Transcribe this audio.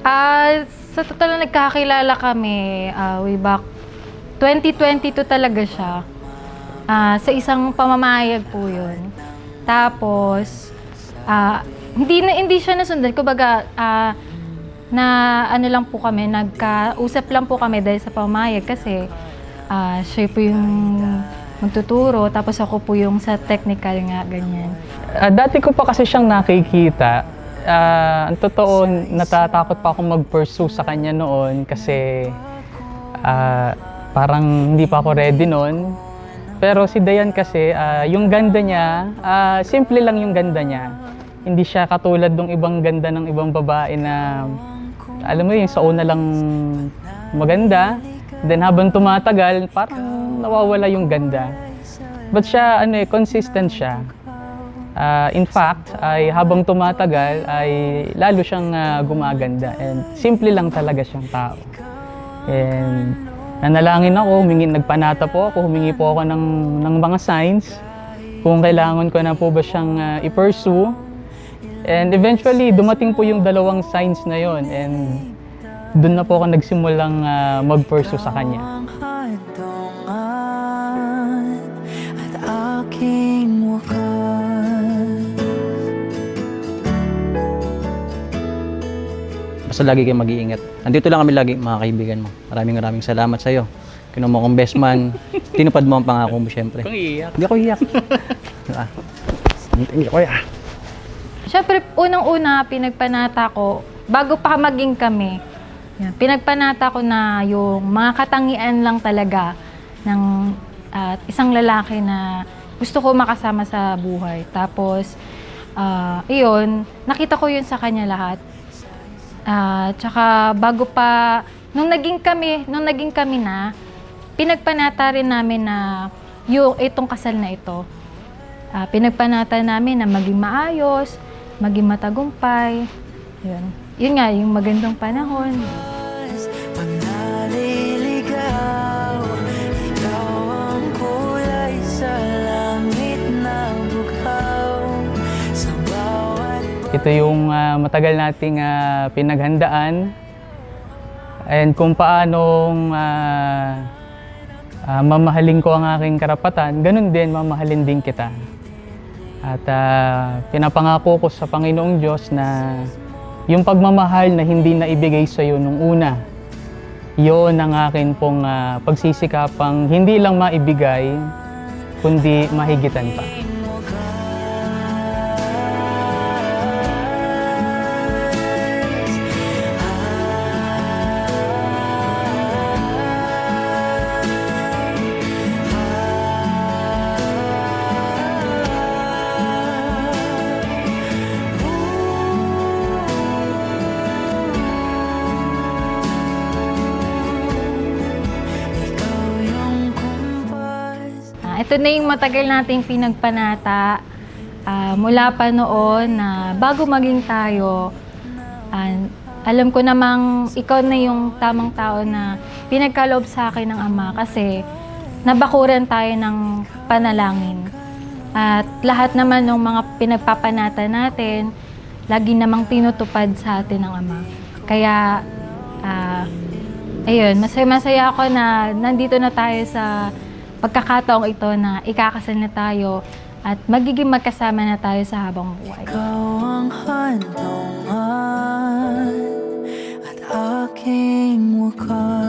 Sa totoo lang nagkakilala kami, way back 2022 talaga siya. Sa isang pamamayag po yun. Tapos, hindi siya nasundan. Kumbaga, na ano lang po kami, nagkausap lang po kami dahil sa pamamayag kasi siya po yung magtuturo, tapos ako po yung sa technical nga, ganyan. Dati ko pa kasi siyang nakikita. Ang totoo, natatakot pa akong mag-pursue sa kanya noon kasi parang hindi pa ako ready noon. Pero si Dayan kasi, yung ganda niya, simple lang yung ganda niya. Hindi siya katulad ng ibang ganda ng ibang babae na, alam mo yun, sa una lang maganda. Then habang tumatagal, parang nawawala yung ganda. But siya, consistent siya. In fact, ay habang tumatagal ay lalo siyang gumaganda and simple lang talaga siyang tao. And nanalangin ako, nagpanata po ako, humingi po ako ng mga signs kung kailangan ko na po ba siyang i-pursue. And eventually, dumating po yung dalawang signs na yon and doon na po ako nagsimulang mag-pursue sa kanya. Basta lagi kayong mag-iingat. Nandito lang kami lagi, mga kaibigan mo. Maraming salamat sa iyo. Kinuha mo kong best man. Tinupad mo ang pangako mo, syempre. Kung iiyak. Hindi ako iiyak. Hindi ako iiyak. Siyempre, unang-una, pinagpanata ko, bago pa maging kami, yan, pinagpanata ko na yung mga katangian lang talaga ng isang lalaki na gusto ko makasama sa buhay. Tapos, iyon, nakita ko yun sa kanya lahat. Tsaka bago pa, nung naging kami na, pinagpanata rin namin na itong kasal na ito. Pinagpanata namin na maging maayos, maging matagumpay. Yun nga, yung magandang panahon. Ito yung matagal nating pinaghandaan and kung paanong mamahalin ko ang aking karapatan, ganun din mamahalin din kita. At pinapangako ko sa Panginoong Diyos na yung pagmamahal na hindi na ibigay sa iyo nung una, yun ang akin pong pagsisikapang hindi lang maibigay, kundi mahigitan pa. Ito na yung matagal nating pinagpanata mula pa noon na bago maging tayo. Alam ko namang ikaw na yung tamang tao na pinagkaloob sa akin ng Ama kasi nabakuran tayo ng panalangin. At lahat naman ng mga pinagpapanata natin, lagi namang tinutupad sa atin ng Ama. Kaya, ayun, masaya ako na nandito na tayo sa pagkakataong ito na ikakasal na tayo at magiging magkasama na tayo sa habang buhay. Ikaw ang handungan at aking wakas.